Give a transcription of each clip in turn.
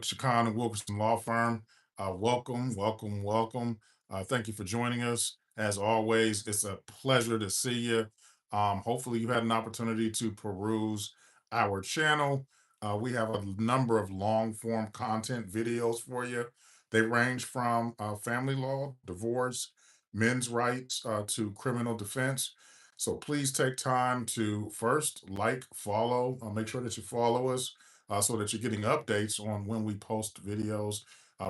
Shakhan and Wilkerson Law Firm. Welcome, welcome, welcome. Thank you for joining us. As always, it's a pleasure to see you. Hopefully, you had an opportunity to peruse our channel. We have a number of long form content videos for you. They range from family law, divorce, men's rights to criminal defense. So please take time to first like, follow, make sure that you follow us so that you're getting updates on when we post videos.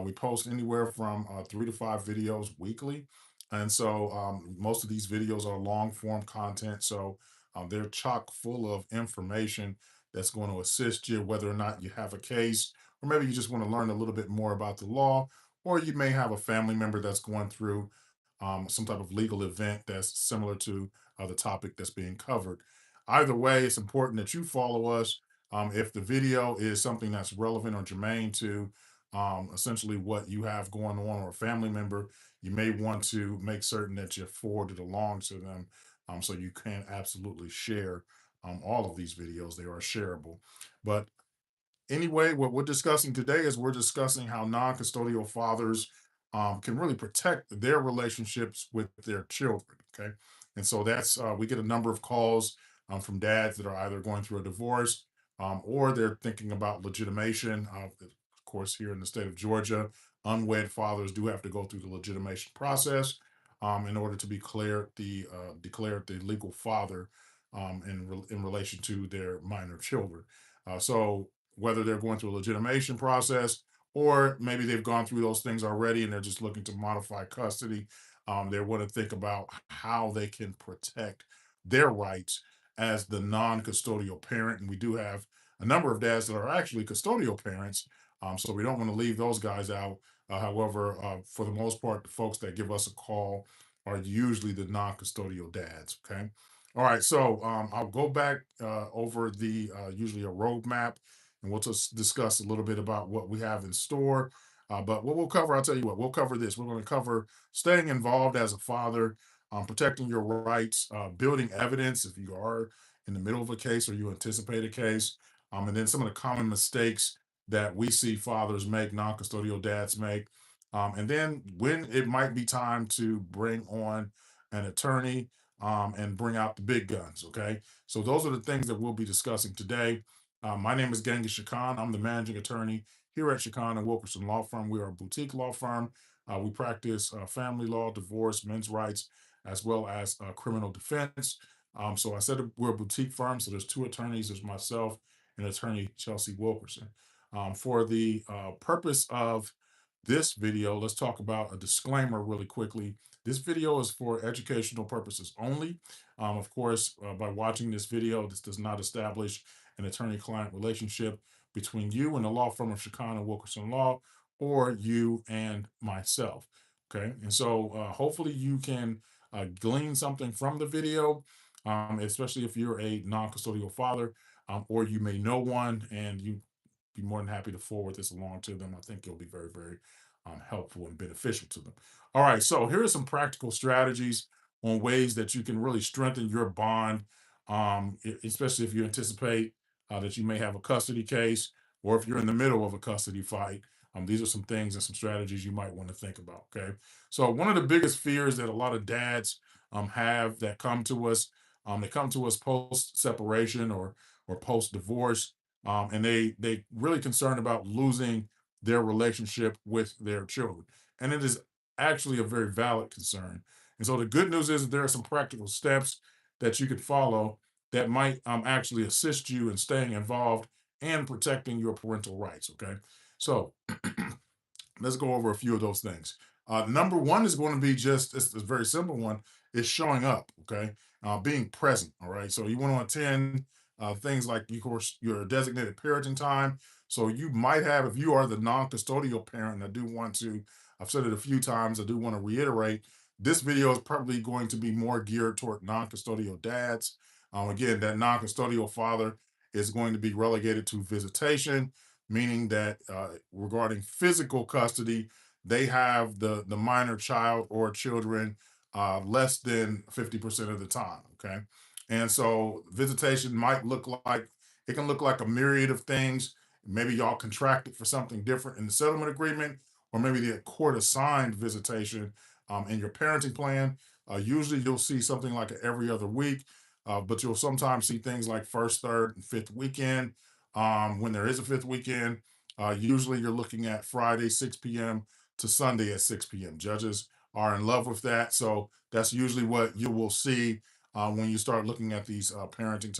We post anywhere from 3 to 5 videos weekly. And so most of these videos are long form content. So they're chock full of information that's going to assist you, whether or not you have a case, or maybe you just want to learn a little bit more about the law, or you may have a family member that's going through some type of legal event that's similar to the topic that's being covered. Either way, it's important that you follow us if the video is something that's relevant or germane to essentially what you have going on or a family member, you may want to make certain that you forward it along to them so you can absolutely share all of these videos. They are shareable. But anyway, what we're discussing today is we're discussing how non-custodial fathers can really protect their relationships with their children. Okay, and so that's we get a number of calls from dads that are either going through a divorce or they're thinking about legitimation. Of course, here in the state of Georgia, unwed fathers do have to go through the legitimation process in order to be declared the legal father in relation to their minor children. So whether they're going through a legitimation process or maybe they've gone through those things already and they're just looking to modify custody. They want to think about how they can protect their rights as the non custodial parent. And we do have a number of dads that are actually custodial parents. So we don't want to leave those guys out. However, for the most part, the folks that give us a call are usually the non custodial dads. Okay. All right. So I'll go back over the usually a roadmap and we'll just discuss a little bit about what we have in store. But what we'll cover, I'll tell you what, we'll cover this. We're going to cover staying involved as a father, protecting your rights, building evidence if you are in the middle of a case or you anticipate a case, and then some of the common mistakes that we see fathers make, non custodial dads make. And then when it might be time to bring on an attorney and bring out the big guns. Okay. So those are the things that we'll be discussing today. My name is Genghis Shakhan. I'm the managing attorney here at Shakhan and Wilkerson Law Firm. We are a boutique law firm. We practice family law, divorce, men's rights, as well as criminal defense. So I said we're a boutique firm. So there's two attorneys. There's myself and attorney Chelsea Wilkerson. For the purpose of this video, let's talk about a disclaimer really quickly. This video is for educational purposes only. Of course, by watching this video, this does not establish an attorney-client relationship between you and the law firm of Shakhan and Wilkerson Law, or you and myself. Okay, and so hopefully you can glean something from the video, especially if you're a non-custodial father, or you may know one, and you be more than happy to forward this along to them. I think it'll be very, very helpful and beneficial to them. All right, so here are some practical strategies on ways that you can really strengthen your bond, especially if you anticipate that you may have a custody case or if you're in the middle of a custody fight. These are some things and some strategies you might want to think about. Okay, so one of the biggest fears that a lot of dads have that come to us, they come to us post separation or post divorce, and they really concerned about losing their relationship with their children, and it is actually a very valid concern. And so the good news is that there are some practical steps that you could follow that might actually assist you in staying involved and protecting your parental rights. Okay, so let's go over a few of those things. Number one is going to be just it's a very simple one. Is showing up. Okay, being present. All right. So you want to attend things like, of course, your designated parenting time. So you might have, if you are the non-custodial parent, I do want to. I've said it a few times. I do want to reiterate. This video is probably going to be more geared toward non-custodial dads. Again, that non-custodial father is going to be relegated to visitation, meaning that regarding physical custody, they have the minor child or children less than 50% of the time. Okay. And so visitation might look like it can look like a myriad of things. Maybe y'all contracted for something different in the settlement agreement, or maybe the court assigned visitation in your parenting plan. Usually you'll see something like every other week, but you'll sometimes see things like first, third, and fifth weekend. When there is a fifth weekend, usually you're looking at Friday 6 p.m. to Sunday at 6 p.m. Judges are in love with that. So that's usually what you will see when you start looking at these parenting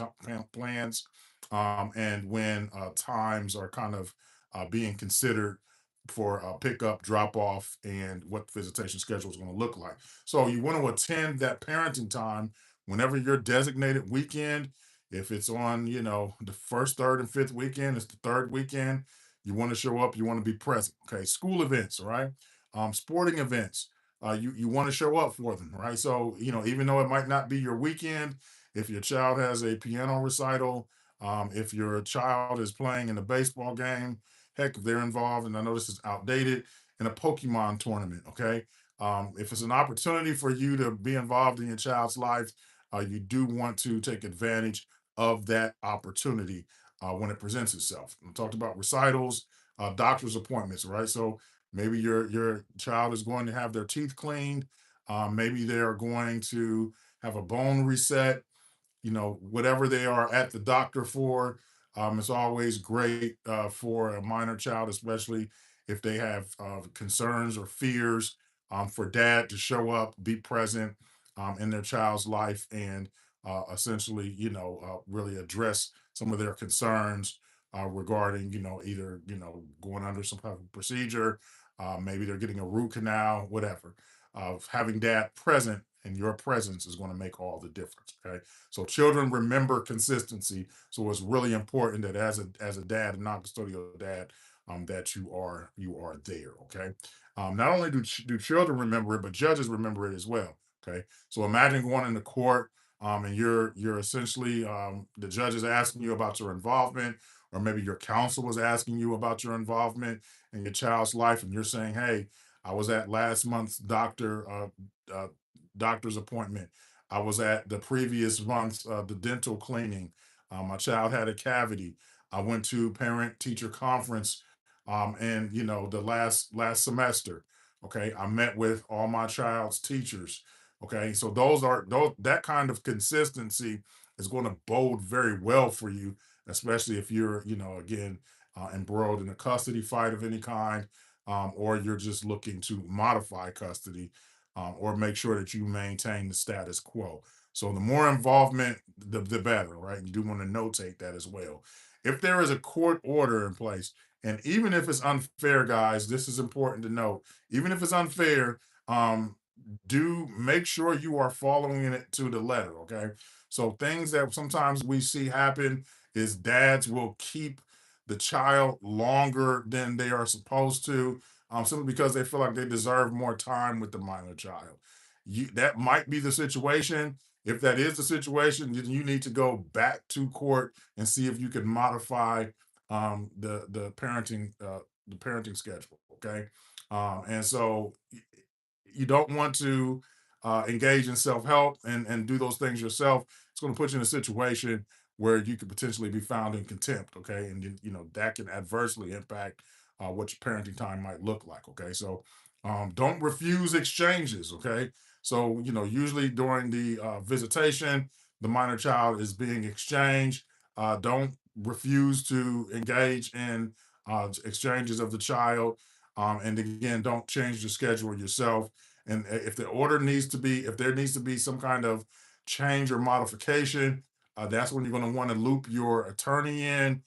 plans, and when times are kind of being considered for pickup, drop off, and what the visitation schedule is going to look like. So you want to attend that parenting time whenever your designated weekend. If it's on, the first, third, and fifth weekend, it's the third weekend. You want to show up. You want to be present. Okay, school events, all right, sporting events. You want to show up for them, right? So even though it might not be your weekend, if your child has a piano recital, if your child is playing in a baseball game, heck, if they're involved, and I know this is outdated, in a Pokemon tournament, okay? If it's an opportunity for you to be involved in your child's life, you do want to take advantage of that opportunity when it presents itself. We talked about recitals, doctor's appointments, right? So maybe your child is going to have their teeth cleaned. Maybe they are going to have a bone reset, whatever they are at the doctor for. It's always great for a minor child, especially if they have concerns or fears, for dad to show up, be present in their child's life, and essentially, really address some of their concerns regarding, either, going under some type of procedure, maybe they're getting a root canal, whatever. Having dad present and your presence is going to make all the difference. Okay. So children remember consistency. So it's really important that as a dad, a non-custodial dad, that you are there. Okay. Not only do children remember it, but judges remember it as well. Okay. So imagine going into court, and you're essentially, the judge is asking you about your involvement, or maybe your counsel was asking you about your involvement in your child's life, and you're saying, "Hey, I was at last month's uh, doctor's appointment. I was at the previous month's the dental cleaning. My child had a cavity. I went to parent teacher conference, and the last semester. Okay, I met with all my child's teachers. Okay, so those that kind of consistency is going to bode very well for you, especially if you're, again, embroiled in a custody fight of any kind, or you're just looking to modify custody, or make sure that you maintain the status quo. So the more involvement, the better, right? You do want to notate that as well. If there is a court order in place, and even if it's unfair, guys, this is important to note. Even if it's unfair, do make sure you are following it to the letter. Okay. So things that sometimes we see happen is dads will keep the child longer than they are supposed to, simply because they feel like they deserve more time with the minor child. That might be the situation. If that is the situation, then you need to go back to court and see if you can modify the parenting schedule. Okay, and so you don't want to engage in self-help and do those things yourself. It's going to put you in a situation where you could potentially be found in contempt. Okay, and that can adversely impact what your parenting time might look like. Okay, so don't refuse exchanges. Okay, so usually during the visitation, the minor child is being exchanged. Don't refuse to engage in exchanges of the child, and again, don't change the schedule yourself. And if if there needs to be some kind of change or modification, that's when you're going to want to loop your attorney in,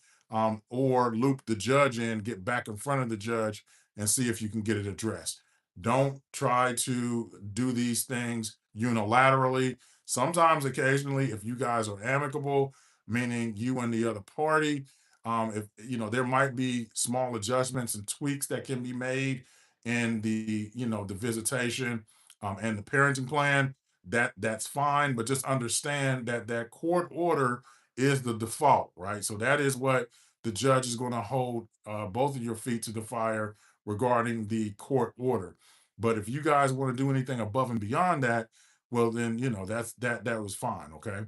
or loop the judge in, get back in front of the judge and see if you can get it addressed. Don't try to do these things unilaterally. Sometimes, occasionally, if you guys are amicable, meaning you and the other party, if there might be small adjustments and tweaks that can be made in the visitation, and the parenting plan. That's fine, but just understand that that court order is the default, right? So that is what the judge is going to hold both of your feet to the fire regarding the court order. But if you guys want to do anything above and beyond that, well, then that was fine. Okay.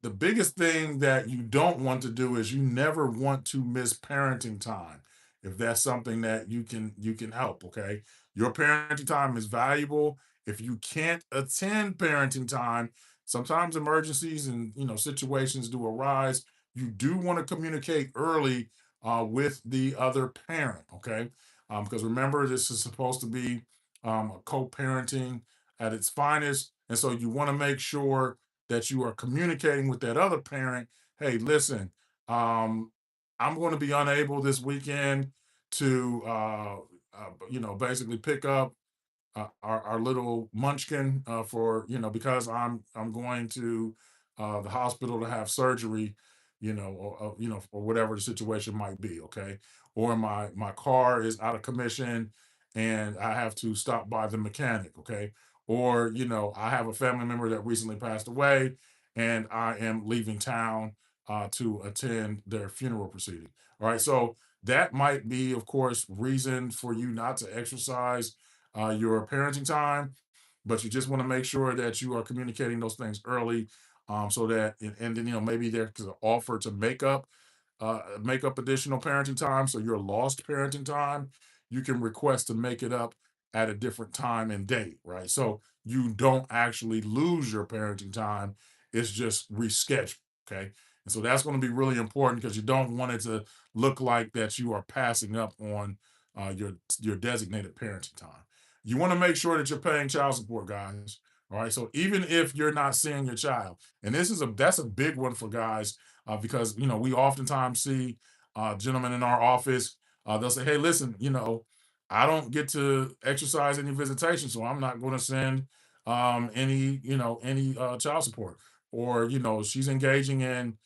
the biggest thing that you don't want to do is you never want to miss parenting time. If that's something that you can help, okay? Your parenting time is valuable. If you can't attend parenting time, sometimes emergencies and situations do arise. You do want to communicate early with the other parent, okay? Because remember, this is supposed to be a co-parenting at its finest, and so you want to make sure that you are communicating with that other parent. Hey, listen, um, I'm going to be unable this weekend to, basically pick up our little munchkin for because I'm going to the hospital to have surgery, or whatever the situation might be. Okay, or my car is out of commission and I have to stop by the mechanic. Okay, or I have a family member that recently passed away and I am leaving town to attend their funeral proceeding. All right, so that might be, of course, reason for you not to exercise your parenting time, but you just want to make sure that you are communicating those things early, so that and then maybe there's an offer to make up additional parenting time. So your lost parenting time, you can request to make it up at a different time and date, right? So you don't actually lose your parenting time. It's just rescheduled. Okay. And so that's going to be really important because you don't want it to look like that you are passing up on your designated parenting time. You want to make sure that you're paying child support, guys. All right. So even if you're not seeing your child, and that's a big one for guys, because we oftentimes see gentlemen in our office. They'll say, "Hey, listen, I don't get to exercise any visitation, so I'm not going to send any child support." Or she's engaging in,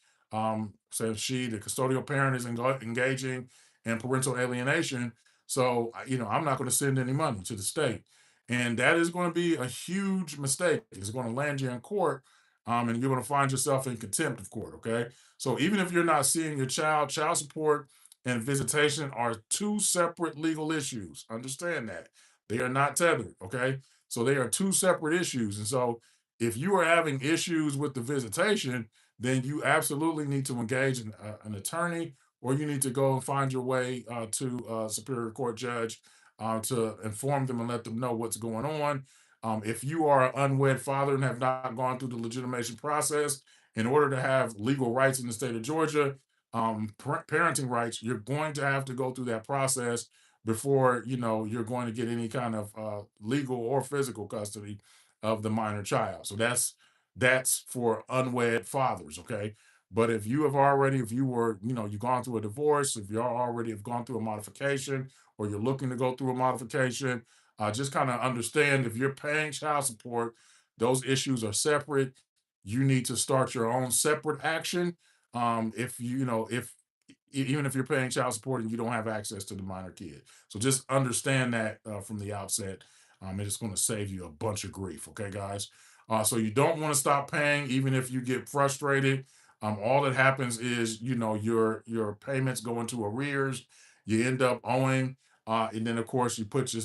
says she, the custodial parent, is engaging in parental alienation. So I'm not going to send any money to the state, and that is going to be a huge mistake. It's going to land you in court, and you're going to find yourself in contempt of court. Okay, so even if you're not seeing your child, child support and visitation are two separate legal issues. Understand that they are not tethered. Okay, so they are two separate issues, and so if you are having issues with the visitation, then you absolutely need to engage an attorney, or you need to go and find your way to a superior court judge to inform them and let them know what's going on. If you are an unwed father and have not gone through the legitimation process, in order to have legal rights in the state of Georgia, parenting rights, you're going to have to go through that process before you're going to get any kind of legal or physical custody of the minor child. So that's for unwed fathers, okay? But if you were, you've gone through a divorce, if you already have gone through a modification, or you're looking to go through a modification, just kind of understand if you're paying child support, those issues are separate. You need to start your own separate action. If even if you're paying child support and you don't have access to the minor kid. So just understand that from the outset. It's going to save you a bunch of grief. Okay, guys. So you don't want to stop paying, even if you get frustrated. All that happens is your payments go into arrears. You end up owing, and then of course you put your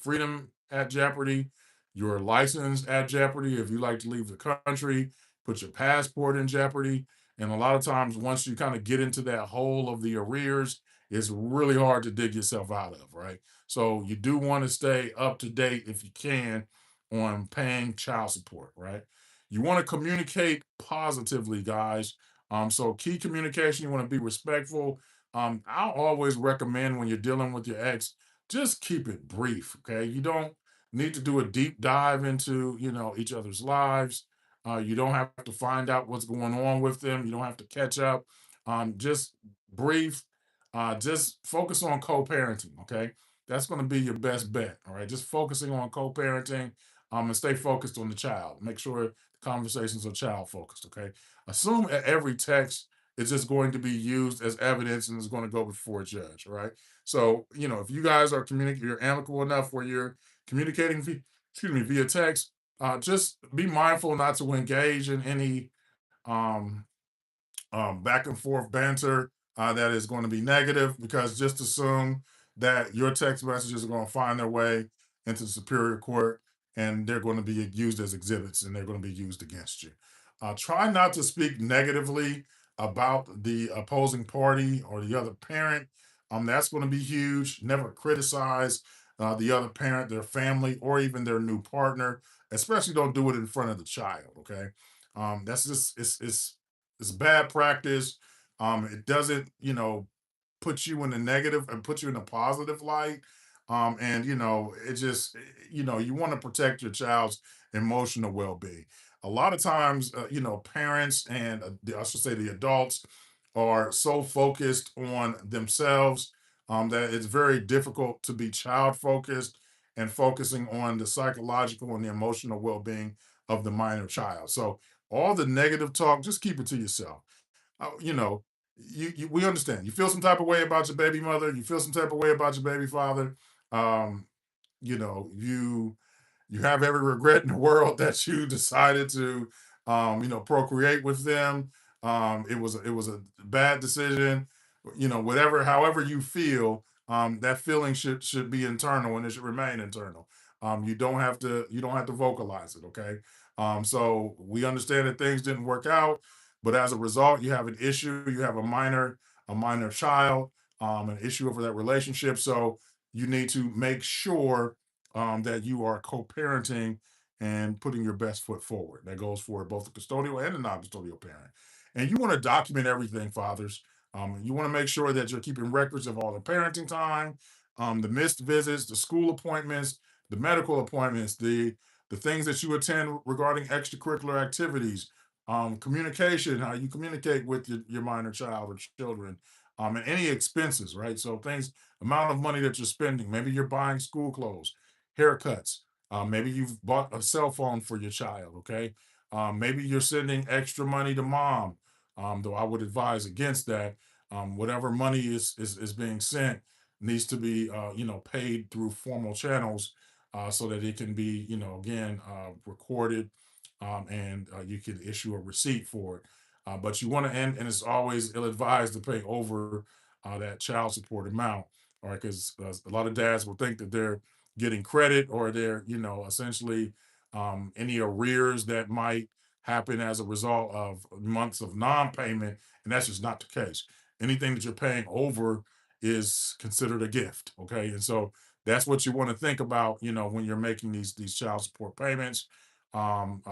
freedom at jeopardy, your license at jeopardy. If you like to leave the country, put your passport in jeopardy. And a lot of times, once you kind of get into that hole of the arrears, it's really hard to dig yourself out of, right? So you do want to stay up to date if you can on paying child support, right? You want to communicate positively, guys. So key communication, you want to be respectful. I'll always recommend when you're dealing with your ex, just keep it brief. Okay. You don't need to do a deep dive into, each other's lives. You don't have to find out what's going on with them. You don't have to catch up. Just brief. Just focus on co-parenting. Okay, that's going to be your best bet. All right, just focusing on co-parenting. And stay focused on the child. Make sure the conversations are child focused. Okay, assume every text is just going to be used as evidence and is going to go before a judge. All right. So if you guys are communicating, you're amicable enough where you're communicating via text, just be mindful not to engage in any um, back and forth banter that is going to be negative, because just assume that your text messages are going to find their way into the superior court and they're going to be used as exhibits and they're going to be used against you. Try not to speak negatively about the opposing party or the other parent. That's going to be huge. Never criticize the other parent, their family, or even their new partner. Especially don't do it in front of the child. Okay, that's just it's bad practice. It doesn't put you in the negative and put you in a positive light. And it just you want to protect your child's emotional well-being. A lot of times, parents and I should say the adults are so focused on themselves that it's very difficult to be child focused and focusing on the psychological and the emotional well-being of the minor child. So all the negative talk, just keep it to yourself. You know, we understand. You feel some type of way about your baby mother. You feel some type of way about your baby father. Um, you have every regret in the world that you decided to procreate with them. It was a bad decision. Whatever, however you feel, that feeling should be internal and it should remain internal. You don't have to vocalize it. Okay. So we understand that things didn't work out, but as a result, you have an issue. You have a minor child, an issue over that relationship. So you need to make sure that you are co-parenting and putting your best foot forward. That goes for both the custodial and the non-custodial parent. And you want to document everything, fathers. You want to make sure that you're keeping records of all the parenting time, the missed visits, the school appointments, the medical appointments, the things that you attend regarding extracurricular activities, communication, how you communicate with your minor child or children, and any expenses, right? So things, amount of money that you're spending. Maybe you're buying school clothes, haircuts. Maybe you've bought a cell phone for your child. Okay. Maybe you're sending extra money to mom. Though I would advise against that. Whatever money is being sent needs to be paid through formal channels so that it can be again recorded and you can issue a receipt for it. But you want to end, and it's always ill-advised to pay over that child support amount. All right, because a lot of dads will think that they're getting credit or they're essentially any arrears that might happen as a result of months of non-payment, and that's just not the case. Anything that you're paying over is considered a gift. Okay, and so that's what you want to think about when you're making these child support payments.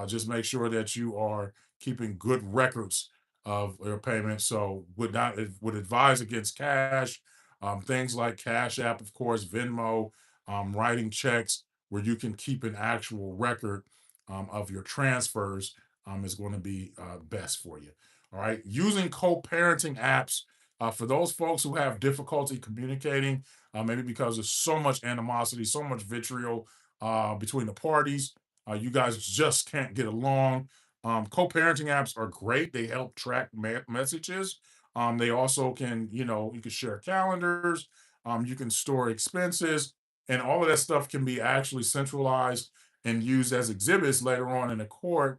Just make sure that you are keeping good records of your payments. So would advise against cash, things like Cash App, of course, Venmo, writing checks where you can keep an actual record of your transfers is going to be best for you. All right, using co-parenting apps for those folks who have difficulty communicating, maybe because there's so much animosity, so much vitriol between the parties. You guys just can't get along. Co-parenting apps are great. They help track messages. They also can, you can share calendars. You can store expenses, and all of that stuff can be actually centralized and used as exhibits later on in the court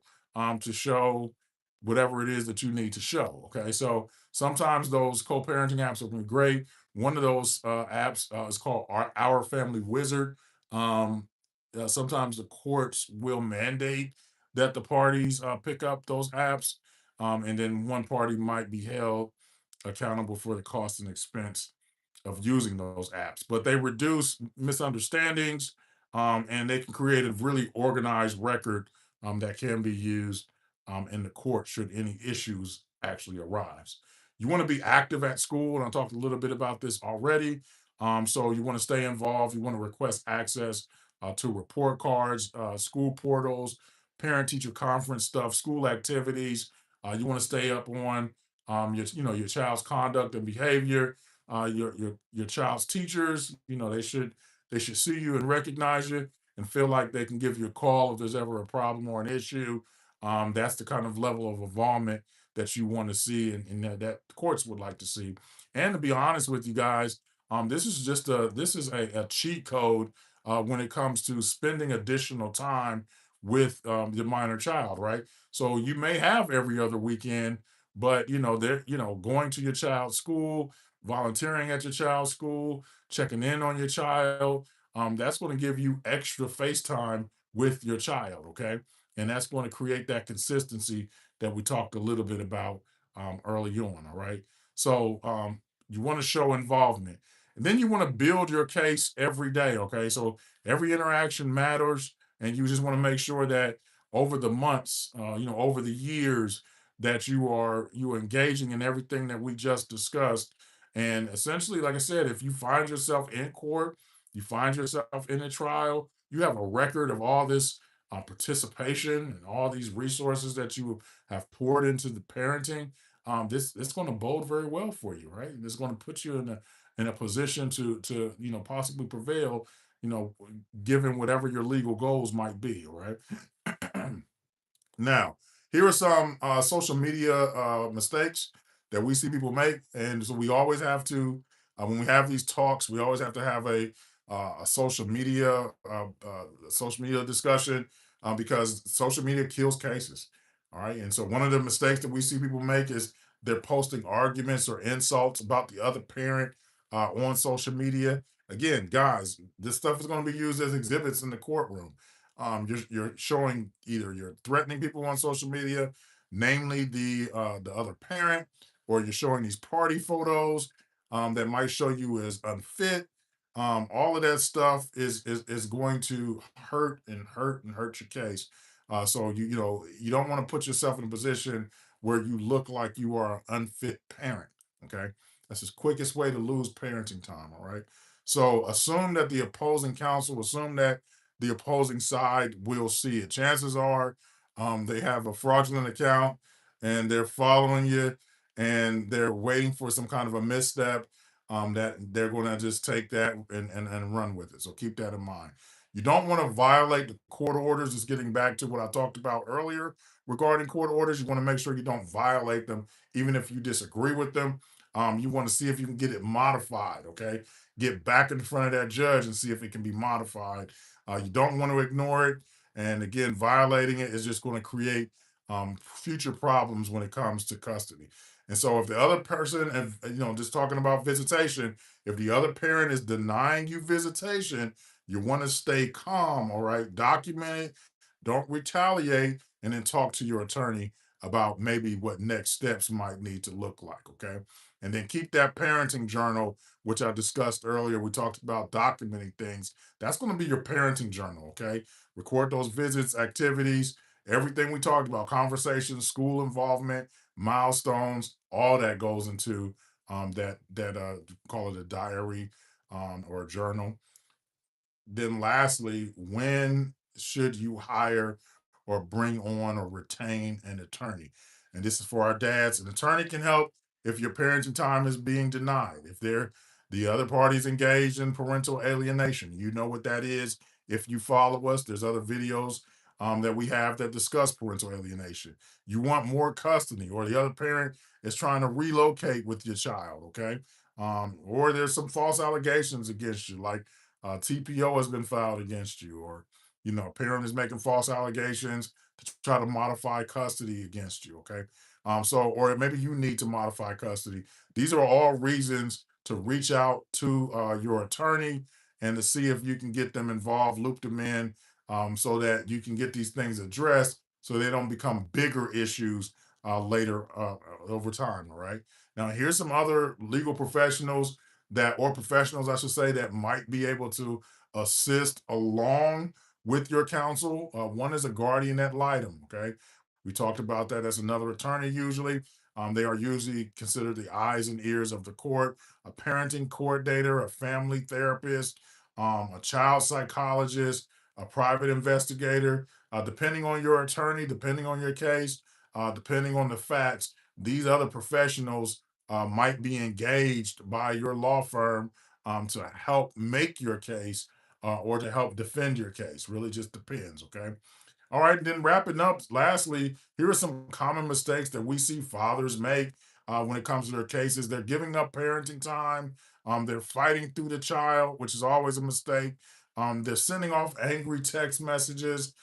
to show whatever it is that you need to show. Okay, so sometimes those co-parenting apps will be great. One of those apps is called Our Family Wizard. Um, Sometimes the courts will mandate that the parties pick up those apps, and then one party might be held accountable for the cost and expense of using those apps. But they reduce misunderstandings, and they can create a really organized record that can be used in the court should any issues actually arise. You want to be active at school, and I talked a little bit about this already. So you want to stay involved. You want to request access to report cards, school portals, parent-teacher conference stuff, school activities. You want to stay up on your child's conduct and behavior. Your child's teachers, they should see you and recognize you and feel like they can give you a call if there's ever a problem or an issue. That's the kind of level of involvement that you want to see and that the courts would like to see. And to be honest with you guys, this is a cheat code when it comes to spending additional time with your minor child, right? So you may have every other weekend, but they're going to your child's school, volunteering at your child's school, checking in on your child. That's going to give you extra face time with your child, okay? And that's going to create that consistency that we talked a little bit about early on. All right. So you want to show involvement. And then you want to build your case every day. Okay. So every interaction matters. And you just want to make sure that over the months, over the years, that you are engaging in everything that we just discussed. And essentially, like I said, if you find yourself in court, you find yourself in a trial, you have a record of all this participation and all these resources that you have poured into the parenting. This it's going to bode very well for you, right? It's going to put you in a position to possibly prevail, you know, given whatever your legal goals might be, all right? Now, here are some social media mistakes that we see people make, and so we always have to, when we have these talks, we always have to have a social media discussion because social media kills cases. All right, and so one of the mistakes that we see people make is they're posting arguments or insults about the other parent on social media. Again, guys, this stuff is going to be used as exhibits in the courtroom. You're showing either you're threatening people on social media, namely the other parent, or you're showing these party photos that might show you as unfit. All of that stuff is going to hurt and hurt and hurt your case. So you don't want to put yourself in a position where you look like you are an unfit parent. Okay, that's the quickest way to lose parenting time. All right. So assume that the opposing side will see it. Chances are they have a fraudulent account and they're following you and they're waiting for some kind of a misstep that they're going to just take that and run with it. So keep that in mind. You don't want to violate the court orders. Just getting back to what I talked about earlier regarding court orders, you want to make sure you don't violate them, even if you disagree with them. You want to see if you can get it modified. Okay, get back in front of that judge and see if it can be modified. You don't want to ignore it. And again, violating it is just going to create future problems when it comes to custody. And so, if the other person, and just talking about visitation, if the other parent is denying you visitation, you want to stay calm, all right? Document it, don't retaliate, and then talk to your attorney about maybe what next steps might need to look like, okay? And then keep that parenting journal, which I discussed earlier. We talked about documenting things. That's going to be your parenting journal, okay? Record those visits, activities, everything we talked about, conversations, school involvement, milestones, all that goes into that call it a diary or a journal. Then lastly, when should you hire or bring on or retain an attorney? And this is for our dads. An attorney can help if your parenting time is being denied. If the other party's engaged in parental alienation, you know what that is. If you follow us, there's other videos that we have that discuss parental alienation. You want more custody, or the other parent is trying to relocate with your child, okay? Or there's some false allegations against you, like TPO has been filed against you, or a parent is making false allegations to try to modify custody against you. Okay, or maybe you need to modify custody. These are all reasons to reach out to your attorney and to see if you can get them involved, loop them in, so that you can get these things addressed, so they don't become bigger issues later over time. All right. Now, here's some other legal professionals or professionals, I should say, that might be able to assist along with your counsel. One is a guardian ad litem. Okay. We talked about that as another attorney usually. They are usually considered the eyes and ears of the court, a parenting coordinator, a family therapist, a child psychologist, a private investigator. Depending on your attorney, depending on your case, depending on the facts, these other professionals might be engaged by your law firm to help make your case or to help defend your case. Really just depends. Okay. All right, then wrapping up, lastly, here are some common mistakes that we see fathers make when it comes to their cases. They're giving up parenting time, they're fighting through the child, which is always a mistake. They're sending off angry text messages.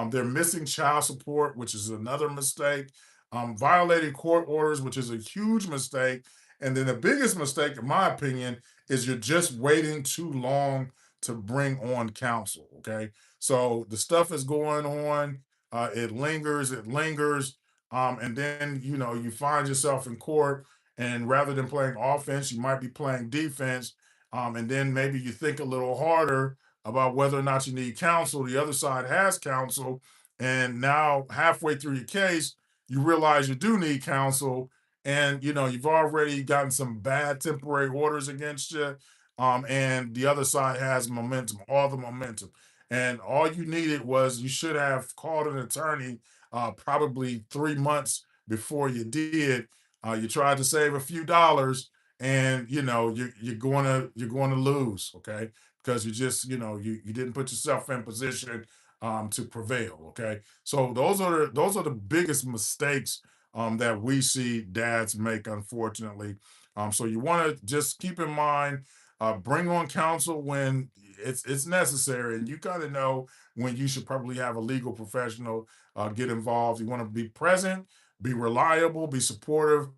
They're missing child support, which is another mistake. Violating court orders, which is a huge mistake. And then the biggest mistake, in my opinion, is you're just waiting too long to bring on counsel. Okay. So the stuff is going on. It lingers. It lingers. And then you find yourself in court, and rather than playing offense, you might be playing defense. And then maybe you think a little harder about whether or not you need counsel. The other side has counsel, and now halfway through your case, you realize you do need counsel, and you've already gotten some bad temporary orders against you. And the other side has momentum, all the momentum. And all you needed was, you should have called an attorney probably 3 months before you did. You tried to save a few dollars, and you're going to lose, okay? Because you didn't put yourself in position to prevail, okay? So those are the biggest mistakes that we see dads make, unfortunately. So you want to just keep in mind, bring on counsel when it's necessary, and you kind of know when you should probably have a legal professional get involved. You want to be present, be reliable, be supportive,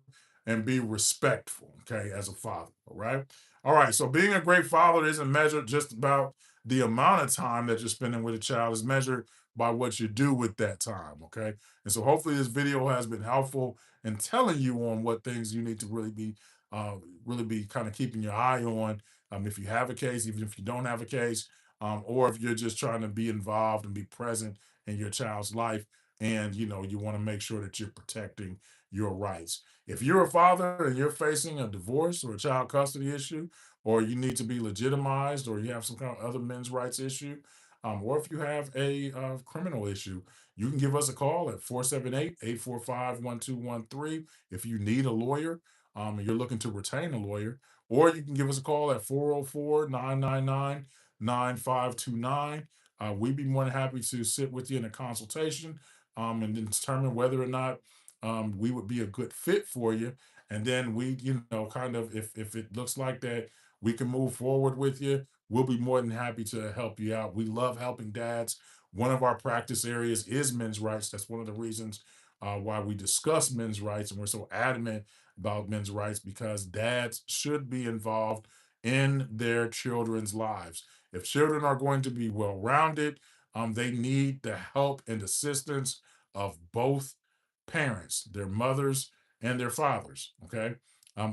and be respectful, okay, as a father. All right. All right. So being a great father isn't measured just about the amount of time that you're spending with a child, is measured by what you do with that time. Okay. And so hopefully this video has been helpful in telling you on what things you need to really be kind of keeping your eye on, if you have a case, even if you don't have a case, or if you're just trying to be involved and be present in your child's life, and you want to make sure that you're protecting your rights. If you're a father and you're facing a divorce or a child custody issue, or you need to be legitimized, or you have some kind of other men's rights issue, or if you have a criminal issue, you can give us a call at 478-845-1213 if you need a lawyer, and you're looking to retain a lawyer. Or you can give us a call at 404-999-9529. We'd be more than happy to sit with you in a consultation, and then determine whether or not we would be a good fit for you. And then we, kind of, if it looks like that we can move forward with you, we'll be more than happy to help you out. We love helping dads. One of our practice areas is men's rights. That's one of the reasons why we discuss men's rights, and we're so adamant about men's rights, because dads should be involved in their children's lives. If children are going to be well rounded, they need the help and assistance of both parents, their mothers and their fathers, okay,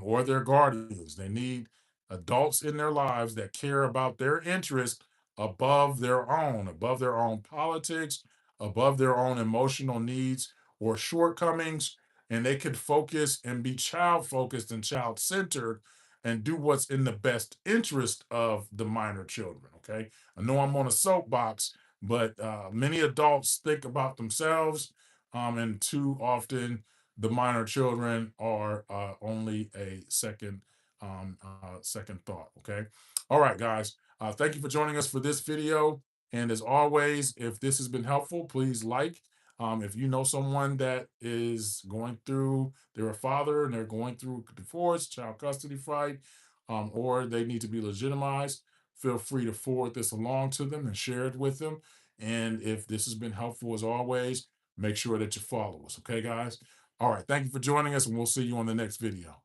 or their guardians. They need adults in their lives that care about their interests above their own politics, above their own emotional needs or shortcomings, and they could focus and be child focused and child centered, and do what's in the best interest of the minor children. Okay. I know I'm on a soapbox, but many adults think about themselves, and too often the minor children are only a second thought. Okay. All right, guys. Thank you for joining us for this video. And as always, if this has been helpful, please like. If you know someone that is going through, they're a father and they're going through divorce, child custody fight, or they need to be legitimized, feel free to forward this along to them and share it with them. And if this has been helpful, as always, make sure that you follow us. Okay, guys? All right. Thank you for joining us, and we'll see you on the next video.